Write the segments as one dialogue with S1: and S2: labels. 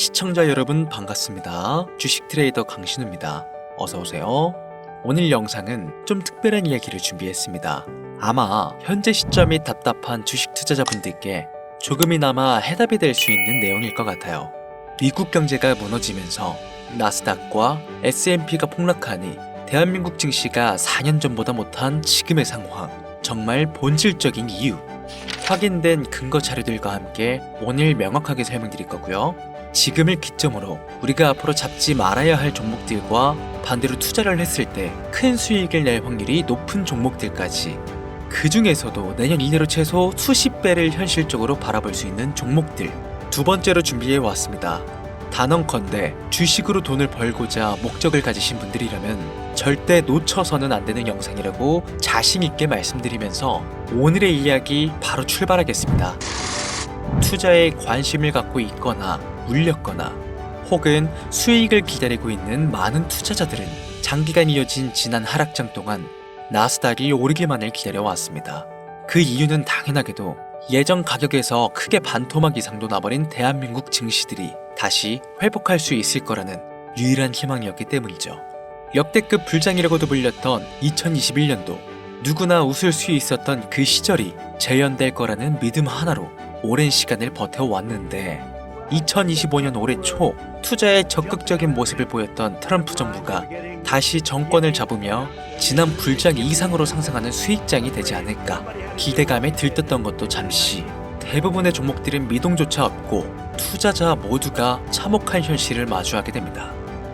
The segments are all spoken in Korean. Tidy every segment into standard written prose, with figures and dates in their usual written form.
S1: 시청자 여러분 반갑습니다. 주식 트레이더 강신우입니다. 어서오세요. 오늘 영상은 좀 특별한 이야기를 준비했습니다. 아마 현재 시점이 답답한 주식 투자자분들께 조금이나마 해답이 될 수 있는 내용일 것 같아요. 미국 경제가 무너지면서 나스닥과 S&P가 폭락하니 대한민국 증시가 4년 전보다 못한 지금의 상황, 정말 본질적인 이유, 확인된 근거 자료들과 함께 오늘 명확하게 설명드릴 거고요. 지금을 기점으로 우리가 앞으로 잡지 말아야 할 종목들과 반대로 투자를 했을 때 큰 수익을 낼 확률이 높은 종목들까지, 그 중에서도 내년 이내로 최소 수십 배를 현실적으로 바라볼 수 있는 종목들, 두 번째로 준비해 왔습니다. 단언컨대 주식으로 돈을 벌고자 목적을 가지신 분들이라면 절대 놓쳐서는 안 되는 영상이라고 자신 있게 말씀드리면서 오늘의 이야기 바로 출발하겠습니다. 투자에 관심을 갖고 있거나 물렸거나 혹은 수익을 기다리고 있는 많은 투자자들은 장기간 이어진 지난 하락장 동안 나스닥이 오르기만을 기다려왔습니다. 그 이유는 당연하게도 예전 가격에서 크게 반토막 이상도 나버린 대한민국 증시들이 다시 회복할 수 있을 거라는 유일한 희망이었기 때문이죠. 역대급 불장이라고도 불렸던 2021년도, 누구나 웃을 수 있었던 그 시절이 재현될 거라는 믿음 하나로 오랜 시간을 버텨왔는데, 2025년 올해 초 투자에 적극적인 모습을 보였던 트럼프 정부가 다시 정권을 잡으며 지난 불장 이상으로 상승하는 수익장이 되지 않을까 기대감에 들떴던 것도 잠시, 대부분의 종목들은 미동조차 없고 투자자 모두가 참혹한 현실을 마주하게 됩니다.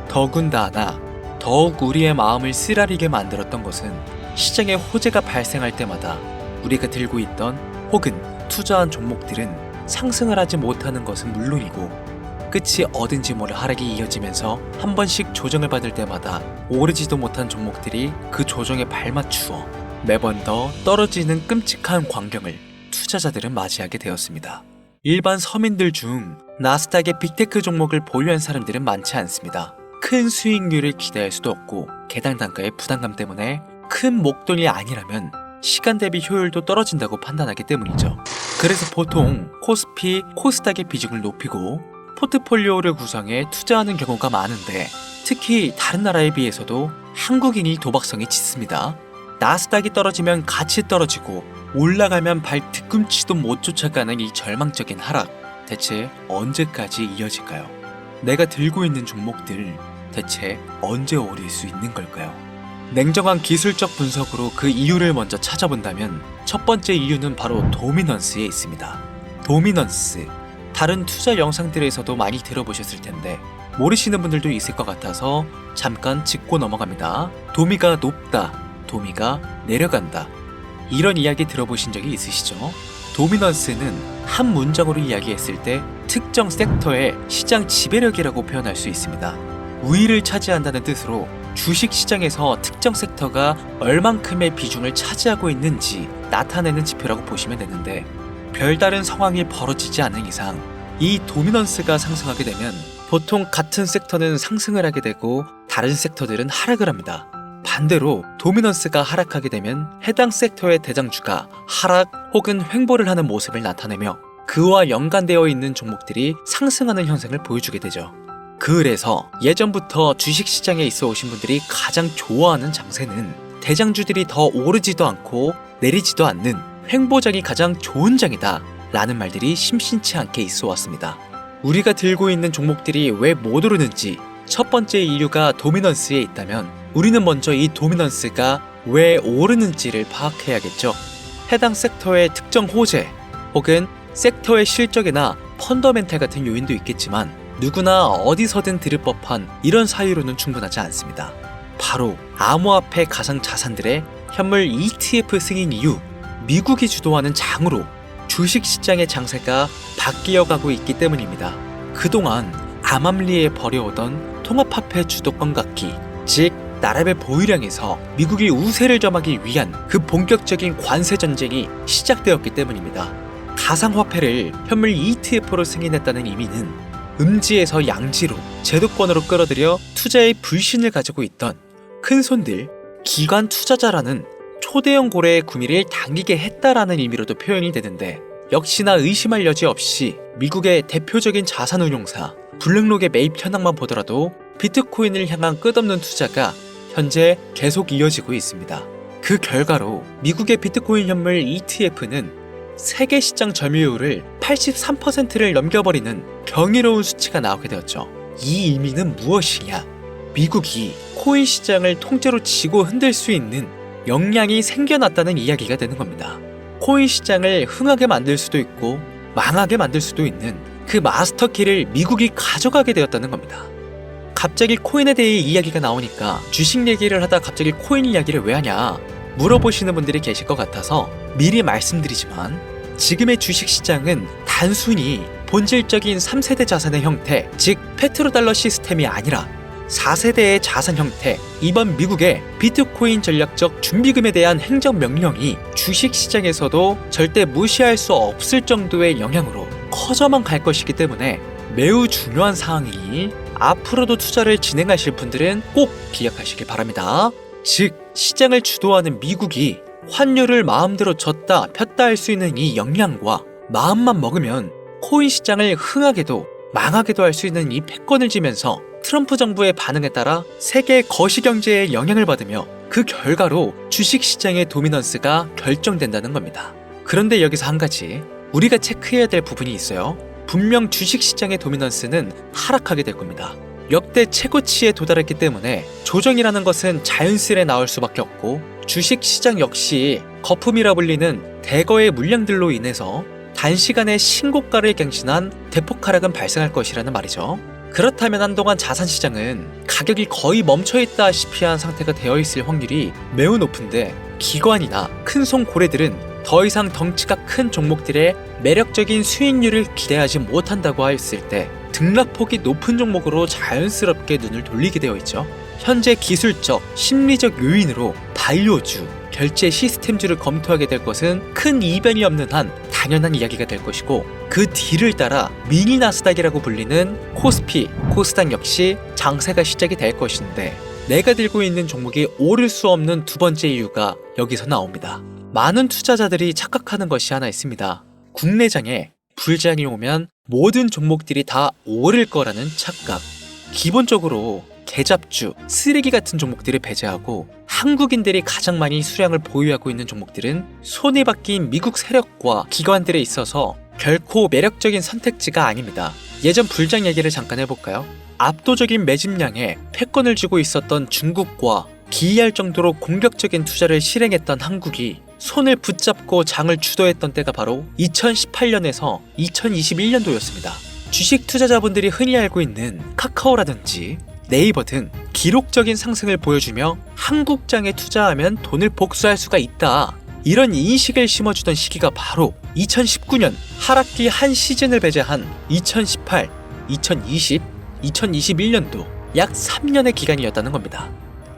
S1: 더군다나 더욱 우리의 마음을 쓰라리게 만들었던 것은 시장에 호재가 발생할 때마다 우리가 들고 있던 혹은 투자한 종목들은 상승을 하지 못하는 것은 물론이고 끝이 어딘지 모를 하락이 이어지면서 한 번씩 조정을 받을 때마다 오르지도 못한 종목들이 그 조정에 발맞추어 매번 더 떨어지는 끔찍한 광경을 투자자들은 맞이하게 되었습니다. 일반 서민들 중 나스닥의 빅테크 종목을 보유한 사람들은 많지 않습니다. 큰 수익률을 기대할 수도 없고 개당 단가의 부담감 때문에 큰 목돈이 아니라면 시간 대비 효율도 떨어진다고 판단하기 때문이죠. 그래서 보통 코스피, 코스닥의 비중을 높이고 포트폴리오를 구성해 투자하는 경우가 많은데, 특히 다른 나라에 비해서도 한국인이 도박성이 짙습니다. 나스닥이 떨어지면 같이 떨어지고 올라가면 발 뒤꿈치도 못 쫓아가는 이 절망적인 하락, 대체 언제까지 이어질까요? 내가 들고 있는 종목들 대체 언제 오를 수 있는 걸까요? 냉정한 기술적 분석으로 그 이유를 먼저 찾아본다면 첫 번째 이유는 바로 도미넌스에 있습니다. 도미넌스, 다른 투자 영상들에서도 많이 들어보셨을 텐데 모르시는 분들도 있을 것 같아서 잠깐 짚고 넘어갑니다. 도미가 높다, 도미가 내려간다, 이런 이야기 들어보신 적이 있으시죠? 도미넌스는 한 문장으로 이야기했을 때 특정 섹터의 시장 지배력이라고 표현할 수 있습니다. 우위를 차지한다는 뜻으로 주식 시장에서 특정 섹터가 얼만큼의 비중을 차지하고 있는지 나타내는 지표라고 보시면 되는데, 별다른 상황이 벌어지지 않는 이상 이 도미넌스가 상승하게 되면 보통 같은 섹터는 상승을 하게 되고 다른 섹터들은 하락을 합니다. 반대로 도미넌스가 하락하게 되면 해당 섹터의 대장주가 하락 혹은 횡보를 하는 모습을 나타내며 그와 연관되어 있는 종목들이 상승하는 현상을 보여주게 되죠. 그래서 예전부터 주식시장에 있어 오신 분들이 가장 좋아하는 장세는 대장주들이 더 오르지도 않고 내리지도 않는 횡보장이 가장 좋은 장이다 라는 말들이 심심치 않게 있어 왔습니다. 우리가 들고 있는 종목들이 왜 못 오르는지 첫 번째 이유가 도미넌스에 있다면 우리는 먼저 이 도미넌스가 왜 오르는지를 파악해야겠죠. 해당 섹터의 특정 호재 혹은 섹터의 실적이나 펀더멘탈 같은 요인도 있겠지만 누구나 어디서든 들을 법한 이런 사유로는 충분하지 않습니다. 바로 암호화폐 가상 자산들의 현물 ETF 승인 이후 미국이 주도하는 장으로 주식시장의 장세가 바뀌어가고 있기 때문입니다. 그동안 암암리에 벌여오던 통합화폐 주도권 갖기, 즉 나라의 보유량에서 미국이 우세를 점하기 위한 그 본격적인 관세 전쟁이 시작되었기 때문입니다. 가상화폐를 현물 ETF로 승인했다는 의미는 음지에서 양지로 제도권으로 끌어들여 투자의 불신을 가지고 있던 큰손들, 기관 투자자라는 초대형 고래의 구미를 당기게 했다라는 의미로도 표현이 되는데, 역시나 의심할 여지 없이 미국의 대표적인 자산운용사 블랙록의 매입 현황만 보더라도 비트코인을 향한 끝없는 투자가 현재 계속 이어지고 있습니다. 그 결과로 미국의 비트코인 현물 ETF는 세계 시장 점유율을 83%를 넘겨버리는 경이로운 수치가 나오게 되었죠. 이 의미는 무엇이냐? 미국이 코인 시장을 통째로 쥐고 흔들 수 있는 역량이 생겨났다는 이야기가 되는 겁니다. 코인 시장을 흥하게 만들 수도 있고 망하게 만들 수도 있는 그 마스터키를 미국이 가져가게 되었다는 겁니다. 갑자기 코인에 대해 이야기가 나오니까 주식 얘기를 하다 갑자기 코인 이야기를 왜 하냐 물어보시는 분들이 계실 것 같아서 미리 말씀드리지만, 지금의 주식시장은 단순히 본질적인 3세대 자산의 형태, 즉 페트로달러 시스템이 아니라 4세대의 자산 형태, 이번 미국의 비트코인 전략적 준비금에 대한 행정명령이 주식시장에서도 절대 무시할 수 없을 정도의 영향으로 커져만 갈 것이기 때문에 매우 중요한 사항이니 앞으로도 투자를 진행하실 분들은 꼭 기억하시길 바랍니다. 즉, 시장을 주도하는 미국이 환율을 마음대로 줬다 폈다 할 수 있는 이 역량과 마음만 먹으면 코인 시장을 흥하게도 망하게도 할 수 있는 이 패권을 쥐면서 트럼프 정부의 반응에 따라 세계 거시경제에 영향을 받으며 그 결과로 주식시장의 도미넌스가 결정된다는 겁니다. 그런데 여기서 한 가지 우리가 체크해야 될 부분이 있어요. 분명 주식시장의 도미넌스는 하락하게 될 겁니다. 역대 최고치에 도달했기 때문에 조정이라는 것은 자연스레 나올 수밖에 없고, 주식시장 역시 거품이라 불리는 대거의 물량들로 인해서 단시간에 신고가를 갱신한 대폭 하락은 발생할 것이라는 말이죠. 그렇다면 한동안 자산시장은 가격이 거의 멈춰있다시피 한 상태가 되어 있을 확률이 매우 높은데, 기관이나 큰손 고래들은 더 이상 덩치가 큰 종목들의 매력적인 수익률을 기대하지 못한다고 했을 때 등락폭이 높은 종목으로 자연스럽게 눈을 돌리게 되어 있죠. 현재 기술적, 심리적 요인으로 바이오주, 결제 시스템주를 검토하게 될 것은 큰 이변이 없는 한 당연한 이야기가 될 것이고, 그 뒤를 따라 미니 나스닥이라고 불리는 코스피, 코스닥 역시 장세가 시작이 될 것인데, 내가 들고 있는 종목이 오를 수 없는 두 번째 이유가 여기서 나옵니다. 많은 투자자들이 착각하는 것이 하나 있습니다. 국내장에 불장이 오면 모든 종목들이 다 오를 거라는 착각. 기본적으로 개잡주, 쓰레기 같은 종목들을 배제하고 한국인들이 가장 많이 수량을 보유하고 있는 종목들은 손이 바뀐 미국 세력과 기관들에 있어서 결코 매력적인 선택지가 아닙니다. 예전 불장 얘기를 잠깐 해볼까요? 압도적인 매집량에 패권을 쥐고 있었던 중국과 기이할 정도로 공격적인 투자를 실행했던 한국이 손을 붙잡고 장을 주도했던 때가 바로 2018년에서 2021년도였습니다. 주식 투자자분들이 흔히 알고 있는 카카오라든지 네이버 등 기록적인 상승을 보여주며 한국장에 투자하면 돈을 복수할 수가 있다, 이런 인식을 심어주던 시기가 바로 2019년 하락기 한 시즌을 배제한 2018, 2020, 2021년도 약 3년의 기간이었다는 겁니다.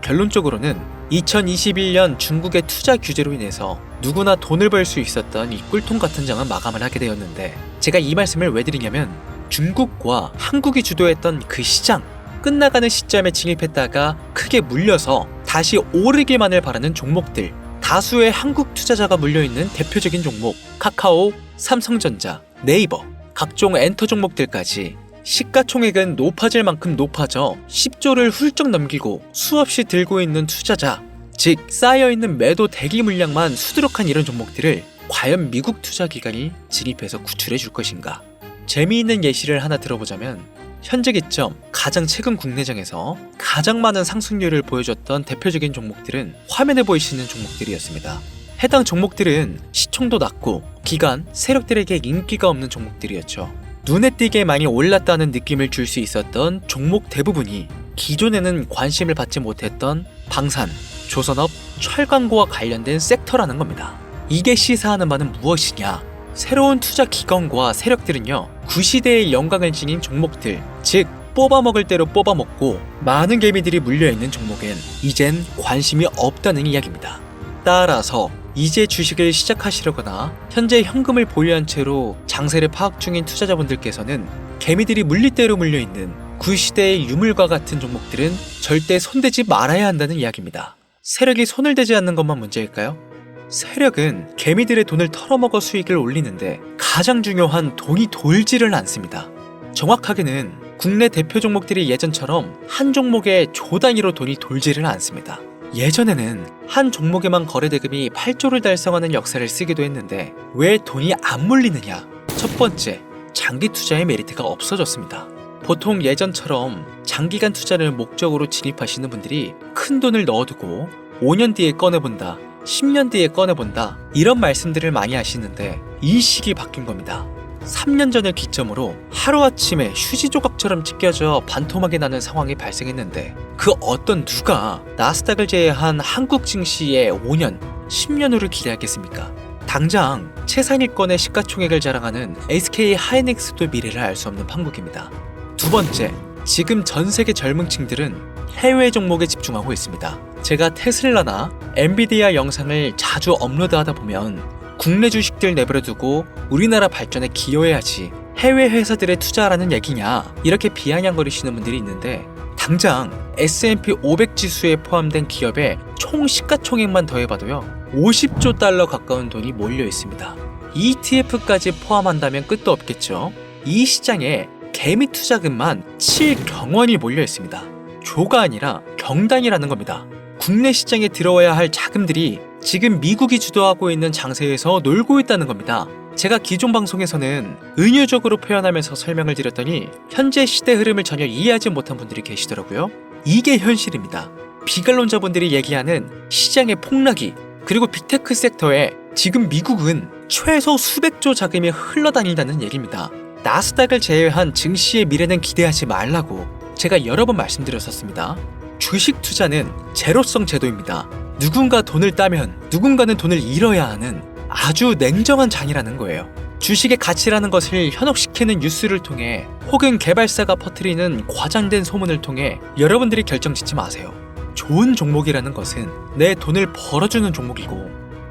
S1: 결론적으로는 2021년 중국의 투자 규제로 인해서 누구나 돈을 벌 수 있었던 이 꿀통 같은 장은 마감을 하게 되었는데, 제가 이 말씀을 왜 드리냐면 중국과 한국이 주도했던 그 시장, 끝나가는 시점에 진입했다가 크게 물려서 다시 오르기만을 바라는 종목들, 다수의 한국 투자자가 물려있는 대표적인 종목 카카오, 삼성전자, 네이버, 각종 엔터 종목들까지 시가총액은 높아질 만큼 높아져 10조를 훌쩍 넘기고 수없이 들고 있는 투자자, 즉 쌓여있는 매도 대기 물량만 수두룩한 이런 종목들을 과연 미국 투자기관이 진입해서 구출해 줄 것인가? 재미있는 예시를 하나 들어보자면, 현재 기점 가장 최근 국내장에서 가장 많은 상승률을 보여줬던 대표적인 종목들은 화면에 보이시는 종목들이었습니다. 해당 종목들은 시총도 낮고 기관, 세력들에게 인기가 없는 종목들이었죠. 눈에 띄게 많이 올랐다는 느낌을 줄 수 있었던 종목 대부분이 기존에는 관심을 받지 못했던 방산, 조선업, 철강고와 관련된 섹터라는 겁니다. 이게 시사하는 바는 무엇이냐? 새로운 투자 기관과 세력들은요, 구시대의 영광을 지닌 종목들, 즉 뽑아먹을 대로 뽑아먹고 많은 개미들이 물려있는 종목엔 이젠 관심이 없다는 이야기입니다. 따라서 이제 주식을 시작하시려거나 현재 현금을 보유한 채로 장세를 파악 중인 투자자분들께서는 개미들이 물릴대로 물려있는 구시대의 유물과 같은 종목들은 절대 손대지 말아야 한다는 이야기입니다. 세력이 손을 대지 않는 것만 문제일까요? 세력은 개미들의 돈을 털어먹어 수익을 올리는데 가장 중요한 돈이 돌지를 않습니다. 정확하게는 국내 대표 종목들이 예전처럼 한 종목에 조 단위로 돈이 돌지를 않습니다. 예전에는 한 종목에만 거래대금이 8조를 달성하는 역사를 쓰기도 했는데 왜 돈이 안 몰리느냐? 첫 번째, 장기 투자의 메리트가 없어졌습니다. 보통 예전처럼 장기간 투자를 목적으로 진입하시는 분들이 큰 돈을 넣어두고 5년 뒤에 꺼내본다, 10년 뒤에 꺼내본다 이런 말씀들을 많이 하시는데 이 시기 바뀐 겁니다. 3년 전을 기점으로 하루아침에 휴지 조각처럼 찢겨져 반토막이 나는 상황이 발생했는데 그 어떤 누가 나스닥을 제외한 한국 증시의 5년, 10년 후를 기대하겠습니까? 당장 최상위권의 시가총액을 자랑하는 SK 하이닉스도 미래를 알 수 없는 판국입니다. 두 번째, 지금 전 세계 젊은 층들은 해외 종목에 집중하고 있습니다. 제가 테슬라나 엔비디아 영상을 자주 업로드하다 보면 국내 주식들 내버려두고 우리나라 발전에 기여해야지 해외 회사들에 투자하라는 얘기냐 이렇게 비아냥거리시는 분들이 있는데 당장 S&P 500 지수에 포함된 기업의 총 시가총액만 더해봐도요 50조 달러 가까운 돈이 몰려 있습니다. ETF까지 포함한다면 끝도 없겠죠. 이 시장에 개미 투자금만 7경원이 몰려 있습니다. 조가 아니라 경단이라는 겁니다. 국내 시장에 들어와야 할 자금들이 지금 미국이 주도하고 있는 장세에서 놀고 있다는 겁니다. 제가 기존 방송에서는 은유적으로 표현하면서 설명을 드렸더니 현재 시대 흐름을 전혀 이해하지 못한 분들이 계시더라고요. 이게 현실입니다. 비관론자분들이 얘기하는 시장의 폭락이 그리고 빅테크 섹터에 지금 미국은 최소 수백조 자금이 흘러다닌다는 얘기입니다. 나스닥을 제외한 증시의 미래는 기대하지 말라고 제가 여러 번 말씀드렸었습니다. 주식 투자는 제로성 제도입니다. 누군가 돈을 따면 누군가는 돈을 잃어야 하는 아주 냉정한 장이라는 거예요. 주식의 가치라는 것을 현혹시키는 뉴스를 통해 혹은 개발사가 퍼뜨리는 과장된 소문을 통해 여러분들이 결정짓지 마세요. 좋은 종목이라는 것은 내 돈을 벌어주는 종목이고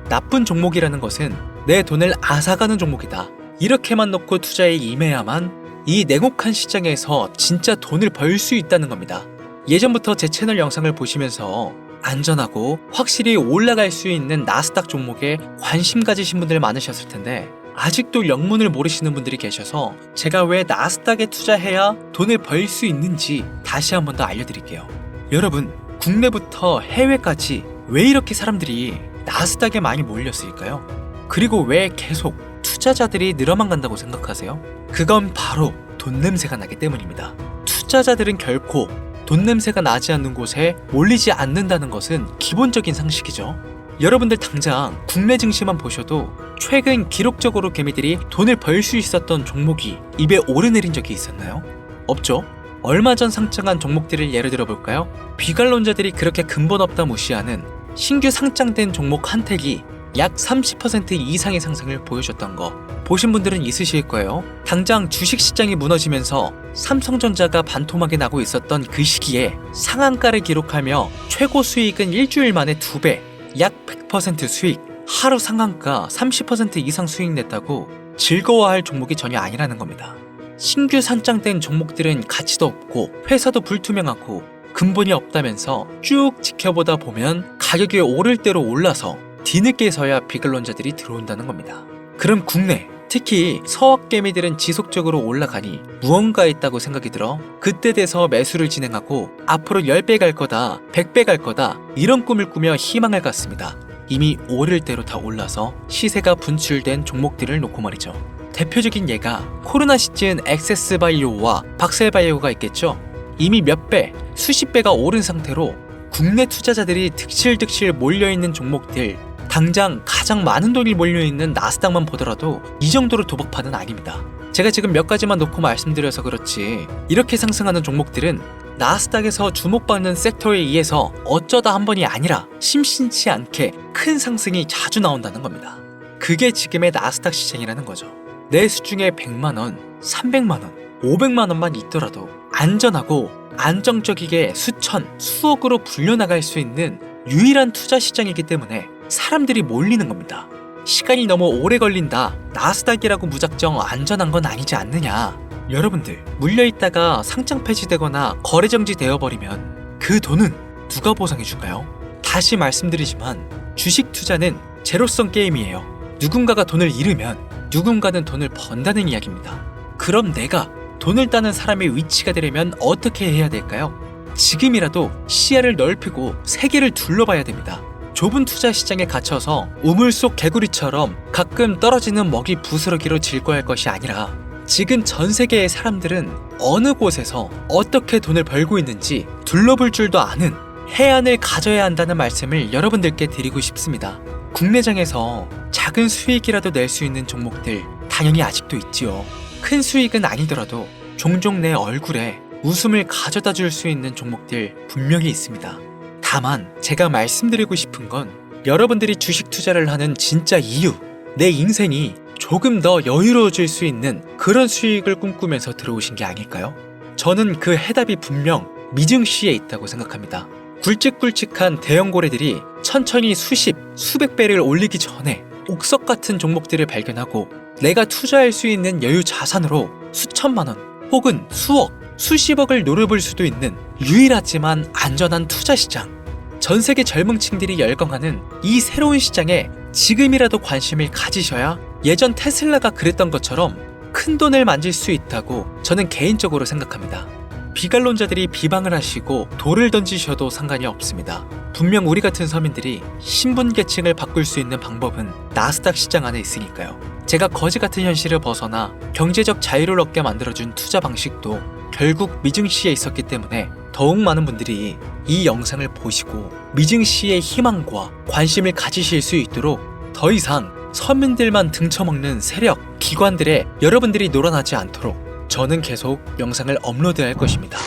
S1: 나쁜 종목이라는 것은 내 돈을 앗아가는 종목이다. 이렇게만 놓고 투자에 임해야만 이 냉혹한 시장에서 진짜 돈을 벌 수 있다는 겁니다. 예전부터 제 채널 영상을 보시면서 안전하고 확실히 올라갈 수 있는 나스닥 종목에 관심 가지신 분들 많으셨을 텐데 아직도 영문을 모르시는 분들이 계셔서 제가 왜 나스닥에 투자해야 돈을 벌 수 있는지 다시 한 번 더 알려드릴게요. 여러분, 국내부터 해외까지 왜 이렇게 사람들이 나스닥에 많이 몰렸을까요? 그리고 왜 계속 투자자들이 늘어만 간다고 생각하세요? 그건 바로 돈 냄새가 나기 때문입니다. 투자자들은 결코 돈 냄새가 나지 않는 곳에 몰리지 않는다는 것은 기본적인 상식이죠. 여러분들 당장 국내 증시만 보셔도 최근 기록적으로 개미들이 돈을 벌 수 있었던 종목이 입에 오르내린 적이 있었나요? 없죠? 얼마 전 상장한 종목들을 예를 들어 볼까요? 비관론자들이 그렇게 근본 없다 무시하는 신규 상장된 종목 한택이 약 30% 이상의 상승을 보여줬던 거 보신 분들은 있으실 거예요. 당장 주식시장이 무너지면서 삼성전자가 반토막이 나고 있었던 그 시기에 상한가를 기록하며 최고 수익은 일주일 만에 2배, 약 100% 수익, 하루 상한가 30% 이상 수익 냈다고 즐거워할 종목이 전혀 아니라는 겁니다. 신규 상장된 종목들은 가치도 없고 회사도 불투명하고 근본이 없다면서 쭉 지켜보다 보면 가격이 오를 대로 올라서 뒤늦게서야 비관론자들이 들어온다는 겁니다. 그럼 국내, 특히 서학개미들은 지속적으로 올라가니 무언가 있다고 생각이 들어 그때 돼서 매수를 진행하고 앞으로 10배 갈 거다, 100배 갈 거다 이런 꿈을 꾸며 희망을 갖습니다. 이미 오를 대로 다 올라서 시세가 분출된 종목들을 놓고 말이죠. 대표적인 예가 코로나 시즌 액세스바이오와 박셀바이오가 있겠죠. 이미 몇 배, 수십 배가 오른 상태로 국내 투자자들이 득실득실 몰려있는 종목들, 당장 가장 많은 돈이 몰려있는 나스닥만 보더라도 이 정도로 도박판은 아닙니다. 제가 지금 몇 가지만 놓고 말씀드려서 그렇지 이렇게 상승하는 종목들은 나스닥에서 주목받는 섹터에 의해서 어쩌다 한 번이 아니라 심심치 않게 큰 상승이 자주 나온다는 겁니다. 그게 지금의 나스닥 시장이라는 거죠. 내 수중에 100만원, 300만원, 500만원만 있더라도 안전하고 안정적이게 수천, 수억으로 불려나갈 수 있는 유일한 투자 시장이기 때문에 사람들이 몰리는 겁니다. 시간이 너무 오래 걸린다, 나스닥이라고 무작정 안전한 건 아니지 않느냐. 여러분들, 물려있다가 상장 폐지되거나 거래 정지되어버리면 그 돈은 누가 보상해줄까요? 다시 말씀드리지만 주식 투자는 제로성 게임이에요. 누군가가 돈을 잃으면 누군가는 돈을 번다는 이야기입니다. 그럼 내가 돈을 따는 사람의 위치가 되려면 어떻게 해야 될까요? 지금이라도 시야를 넓히고 세계를 둘러봐야 됩니다. 좁은 투자 시장에 갇혀서 우물 속 개구리처럼 가끔 떨어지는 먹이 부스러기로 질거할 것이 아니라 지금 전 세계의 사람들은 어느 곳에서 어떻게 돈을 벌고 있는지 둘러볼 줄도 아는 해안을 가져야 한다는 말씀을 여러분들께 드리고 싶습니다. 국내장에서 작은 수익이라도 낼 수 있는 종목들 당연히 아직도 있지요. 큰 수익은 아니더라도 종종 내 얼굴에 웃음을 가져다 줄 수 있는 종목들 분명히 있습니다. 다만 제가 말씀드리고 싶은 건 여러분들이 주식 투자를 하는 진짜 이유, 내 인생이 조금 더 여유로워질 수 있는 그런 수익을 꿈꾸면서 들어오신 게 아닐까요? 저는 그 해답이 분명 미증시에 있다고 생각합니다. 굵직굵직한 대형 고래들이 천천히 수십, 수백 배를 올리기 전에 옥석 같은 종목들을 발견하고 내가 투자할 수 있는 여유 자산으로 수천만 원 혹은 수억, 수십억을 노려볼 수도 있는 유일하지만 안전한 투자 시장. 전 세계 젊은층들이 열광하는 이 새로운 시장에 지금이라도 관심을 가지셔야 예전 테슬라가 그랬던 것처럼 큰 돈을 만질 수 있다고 저는 개인적으로 생각합니다. 비관론자들이 비방을 하시고 돌을 던지셔도 상관이 없습니다. 분명 우리 같은 서민들이 신분계층을 바꿀 수 있는 방법은 나스닥 시장 안에 있으니까요. 제가 거지 같은 현실을 벗어나 경제적 자유를 얻게 만들어준 투자 방식도 결국 미증시에 있었기 때문에 더욱 많은 분들이 이 영상을 보시고 미증시의 희망과 관심을 가지실 수 있도록 더 이상 서민들만 등쳐먹는 세력, 기관들에 여러분들이 놀아나지 않도록 저는 계속 영상을 업로드할 것입니다.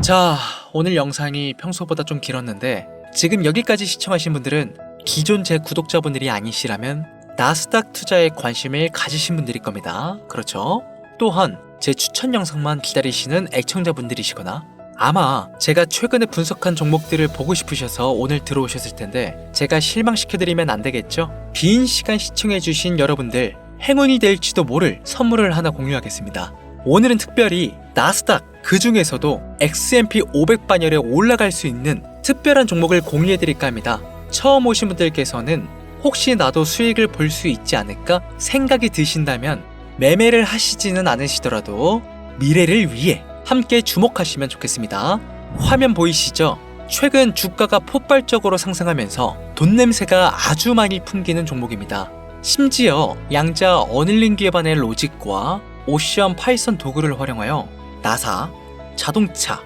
S1: 자, 오늘 영상이 평소보다 좀 길었는데 지금 여기까지 시청하신 분들은 기존 제 구독자분들이 아니시라면 나스닥 투자에 관심을 가지신 분들일 겁니다. 그렇죠? 또한 제 추천 영상만 기다리시는 애청자분들이시거나 아마 제가 최근에 분석한 종목들을 보고 싶으셔서 오늘 들어오셨을 텐데 제가 실망시켜드리면 안 되겠죠? 긴 시간 시청해주신 여러분들 행운이 될지도 모를 선물을 하나 공유하겠습니다. 오늘은 특별히 나스닥 그 중에서도 S&P 500반열에 올라갈 수 있는 특별한 종목을 공유해드릴까 합니다. 처음 오신 분들께서는 혹시 나도 수익을 볼 수 있지 않을까 생각이 드신다면 매매를 하시지는 않으시더라도 미래를 위해 함께 주목하시면 좋겠습니다. 화면 보이시죠? 최근 주가가 폭발적으로 상승하면서 돈 냄새가 아주 많이 풍기는 종목입니다. 심지어 양자 어닐링 기반의 로직과 오션 파이썬 도구를 활용하여 나사, 자동차,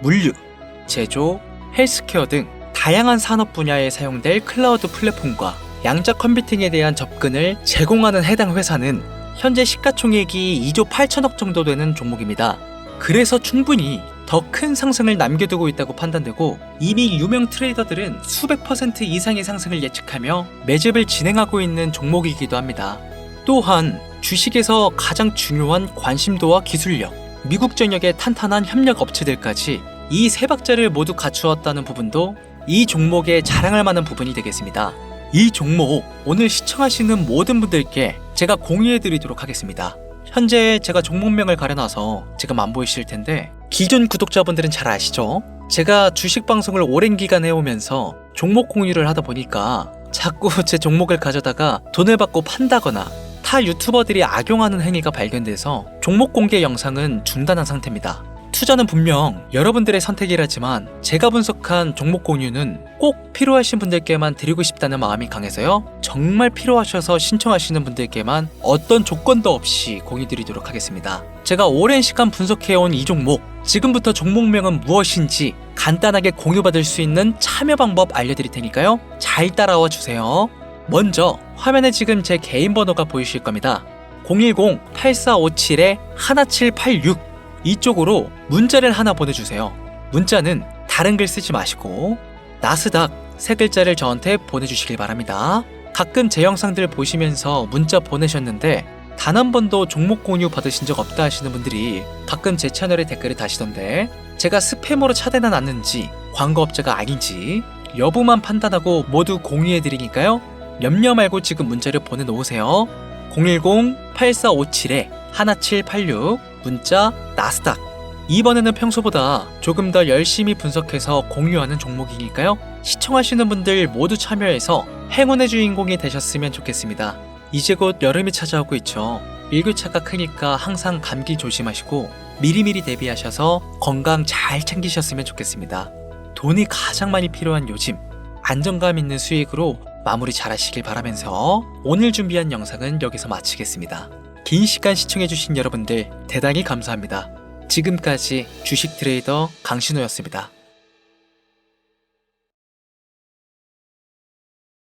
S1: 물류, 제조, 헬스케어 등 다양한 산업 분야에 사용될 클라우드 플랫폼과 양자 컴퓨팅에 대한 접근을 제공하는 해당 회사는 현재 시가총액이 2조 8천억 정도 되는 종목입니다. 그래서 충분히 더 큰 상승을 남겨두고 있다고 판단되고 이미 유명 트레이더들은 수백 % 이상의 상승을 예측하며 매집을 진행하고 있는 종목이기도 합니다. 또한 주식에서 가장 중요한 관심도와 기술력, 미국 전역의 탄탄한 협력 업체들까지 이 세 박자를 모두 갖추었다는 부분도 이 종목에 자랑할 만한 부분이 되겠습니다. 이 종목 오늘 시청하시는 모든 분들께 제가 공유해드리도록 하겠습니다. 현재 제가 종목명을 가려놔서 지금 안 보이실 텐데 기존 구독자분들은 잘 아시죠? 제가 주식 방송을 오랜 기간 해오면서 종목 공유를 하다 보니까 자꾸 제 종목을 가져다가 돈을 받고 판다거나 타 유튜버들이 악용하는 행위가 발견돼서 종목 공개 영상은 중단한 상태입니다. 투자는 분명 여러분들의 선택이라지만 제가 분석한 종목 공유는 꼭 필요하신 분들께만 드리고 싶다는 마음이 강해서요. 정말 필요하셔서 신청하시는 분들께만 어떤 조건도 없이 공유드리도록 하겠습니다. 제가 오랜 시간 분석해온 이 종목, 지금부터 종목명은 무엇인지 간단하게 공유받을 수 있는 참여 방법 알려드릴 테니까요. 잘 따라와 주세요. 먼저 화면에 지금 제 개인 번호가 보이실 겁니다. 010-8457-1786 이쪽으로 문자를 하나 보내주세요. 문자는 다른 글 쓰지 마시고 나스닥 세 글자를 저한테 보내주시길 바랍니다. 가끔 제 영상들 보시면서 문자 보내셨는데 단 한 번도 종목 공유 받으신 적 없다 하시는 분들이 가끔 제 채널에 댓글을 다시던데 제가 스팸으로 차단해놨는지 광고업자가 아닌지 여부만 판단하고 모두 공유해드리니까요. 염려 말고 지금 문자를 보내놓으세요. 010-8457-1786 문자 나스닥. 이번에는 평소보다 조금 더 열심히 분석해서 공유하는 종목이니까요. 시청하시는 분들 모두 참여해서 행운의 주인공이 되셨으면 좋겠습니다. 이제 곧 여름이 찾아오고 있죠. 일교차가 크니까 항상 감기 조심하시고 미리미리 대비하셔서 건강 잘 챙기셨으면 좋겠습니다. 돈이 가장 많이 필요한 요즘, 안정감 있는 수익으로 마무리 잘 하시길 바라면서 오늘 준비한 영상은 여기서 마치겠습니다. 긴 시간 시청해주신 여러분들 대단히 감사합니다. 지금까지 주식 트레이더 강신호였습니다.